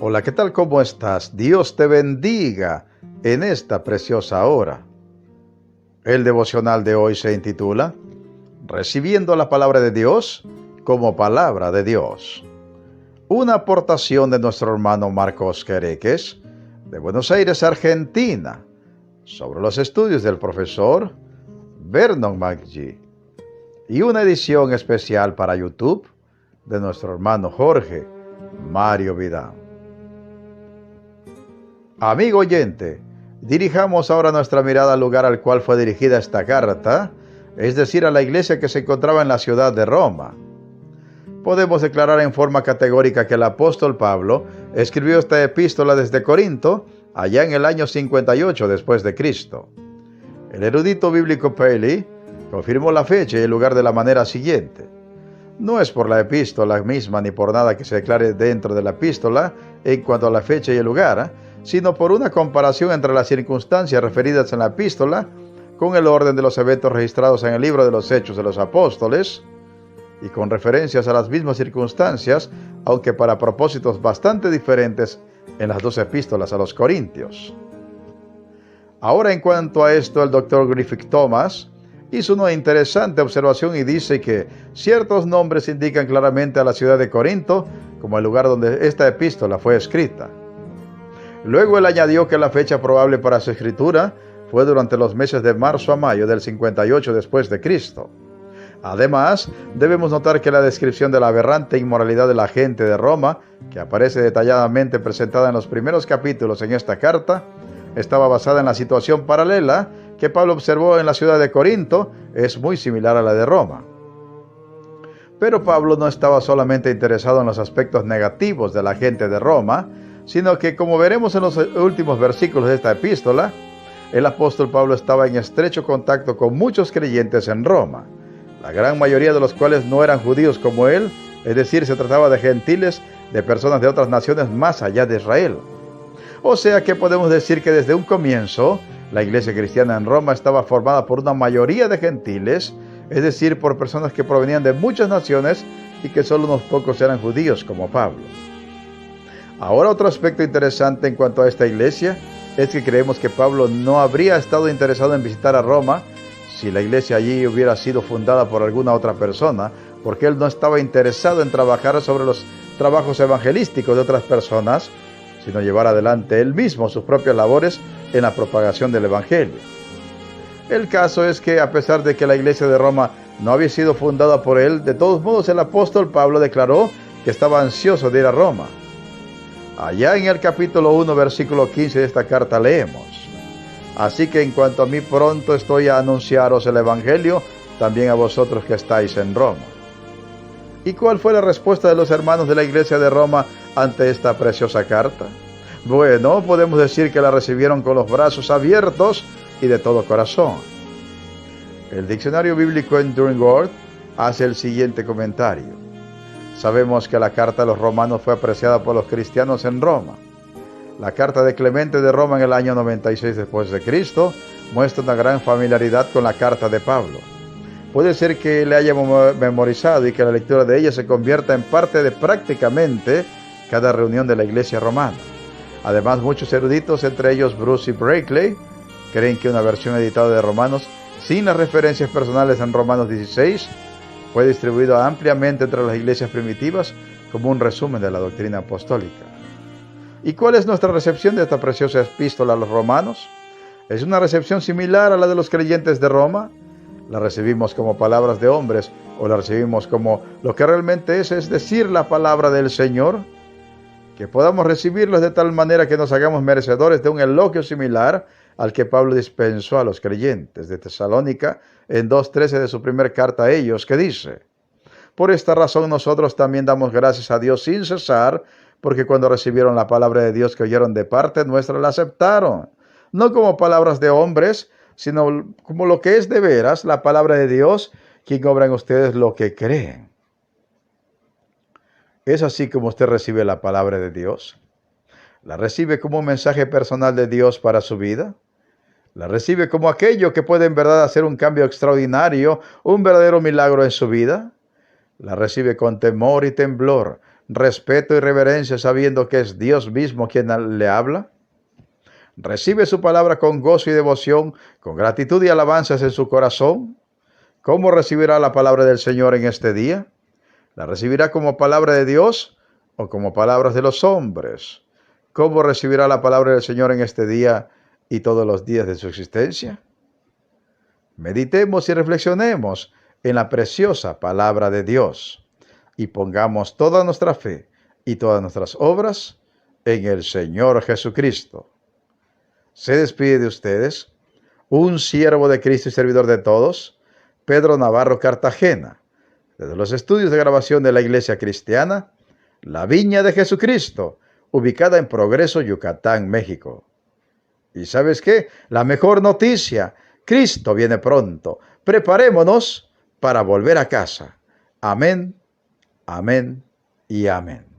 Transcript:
Hola, ¿qué tal? ¿Cómo estás? Dios te bendiga en esta preciosa hora. El devocional de hoy se intitula Recibiendo la palabra de Dios como palabra de Dios. Una aportación de nuestro hermano Marcos Quereques, de Buenos Aires, Argentina, sobre los estudios del profesor Vernon McGee, y una edición especial para YouTube de nuestro hermano Jorge Mario Vidal. Amigo oyente, dirijamos ahora nuestra mirada al lugar al cual fue dirigida esta carta, es decir, a la iglesia que se encontraba en la ciudad de Roma. Podemos declarar en forma categórica que el apóstol Pablo escribió esta epístola desde Corinto, allá en el año 58 después de Cristo. El erudito bíblico Paley confirmó la fecha y el lugar de la manera siguiente. No es por la epístola misma ni por nada que se declare dentro de la epístola en cuanto a la fecha y el lugar, sino por una comparación entre las circunstancias referidas en la epístola con el orden de los eventos registrados en el libro de los Hechos de los Apóstoles y con referencias a las mismas circunstancias, aunque para propósitos bastante diferentes en las dos epístolas a los Corintios. Ahora, en cuanto a esto, el Dr. Griffith Thomas hizo una interesante observación y dice que ciertos nombres indican claramente a la ciudad de Corinto como el lugar donde esta epístola fue escrita. Luego él añadió que la fecha probable para su escritura fue durante los meses de marzo a mayo del 58 después de Cristo. Además, debemos notar que la descripción de la aberrante inmoralidad de la gente de Roma, que aparece detalladamente presentada en los primeros capítulos en esta carta, estaba basada en la situación paralela que Pablo observó en la ciudad de Corinto, es muy similar a la de Roma. Pero Pablo no estaba solamente interesado en los aspectos negativos de la gente de Roma, sino que, como veremos en los últimos versículos de esta epístola, el apóstol Pablo estaba en estrecho contacto con muchos creyentes en Roma, la gran mayoría de los cuales no eran judíos como él, es decir, se trataba de gentiles, de personas de otras naciones más allá de Israel. O sea que podemos decir que desde un comienzo, la iglesia cristiana en Roma estaba formada por una mayoría de gentiles, es decir, por personas que provenían de muchas naciones y que solo unos pocos eran judíos como Pablo. Ahora, otro aspecto interesante en cuanto a esta iglesia es que creemos que Pablo no habría estado interesado en visitar a Roma si la iglesia allí hubiera sido fundada por alguna otra persona, porque él no estaba interesado en trabajar sobre los trabajos evangelísticos de otras personas, sino llevar adelante él mismo sus propias labores en la propagación del evangelio. El caso es que, a pesar de que la iglesia de Roma no había sido fundada por él, de todos modos el apóstol Pablo declaró que estaba ansioso de ir a Roma. Allá en el capítulo 1, versículo 15 de esta carta leemos: Así que en cuanto a mí, pronto estoy a anunciaros el evangelio, también a vosotros que estáis en Roma. ¿Y cuál fue la respuesta de los hermanos de la iglesia de Roma ante esta preciosa carta? Bueno, podemos decir que la recibieron con los brazos abiertos y de todo corazón. El diccionario bíblico Enduring Word hace el siguiente comentario: Sabemos que la carta de los romanos fue apreciada por los cristianos en Roma. La carta de Clemente de Roma en el año 96 después de Cristo muestra una gran familiaridad con la carta de Pablo. Puede ser que le haya memorizado y que la lectura de ella se convierta en parte de prácticamente cada reunión de la iglesia romana. Además, muchos eruditos, entre ellos Bruce y Bradley, creen que una versión editada de Romanos sin las referencias personales en Romanos 16 fue distribuido ampliamente entre las iglesias primitivas como un resumen de la doctrina apostólica. ¿Y cuál es nuestra recepción de esta preciosa epístola a los romanos? ¿Es una recepción similar a la de los creyentes de Roma? ¿La recibimos como palabras de hombres o la recibimos como lo que realmente es decir, la palabra del Señor? Que podamos recibirlos de tal manera que nos hagamos merecedores de un elogio similar al que Pablo dispensó a los creyentes de Tesalónica en 2:13 de su primera carta a ellos, que dice: Por esta razón nosotros también damos gracias a Dios sin cesar, porque cuando recibieron la palabra de Dios que oyeron de parte nuestra, la aceptaron, no como palabras de hombres, sino como lo que es de veras, la palabra de Dios, quien obra en ustedes lo que creen. ¿Es así como usted recibe la palabra de Dios? ¿La recibe como un mensaje personal de Dios para su vida? ¿La recibe como aquello que puede en verdad hacer un cambio extraordinario, un verdadero milagro en su vida? ¿La recibe con temor y temblor, respeto y reverencia sabiendo que es Dios mismo quien le habla? ¿Recibe su palabra con gozo y devoción, con gratitud y alabanzas en su corazón? ¿Cómo recibirá la palabra del Señor en este día? ¿La recibirá como palabra de Dios o como palabras de los hombres? ¿Cómo recibirá la palabra del Señor en este día y todos los días de su existencia? Meditemos y reflexionemos en la preciosa palabra de Dios y pongamos toda nuestra fe y todas nuestras obras en el Señor Jesucristo. Se despide de ustedes un siervo de Cristo y servidor de todos, Pedro Navarro Cartagena, desde los estudios de grabación de la Iglesia Cristiana, La Viña de Jesucristo, ubicada en Progreso, Yucatán, México. ¿Y sabes qué? La mejor noticia, Cristo viene pronto. Preparémonos para volver a casa. Amén, amén y amén.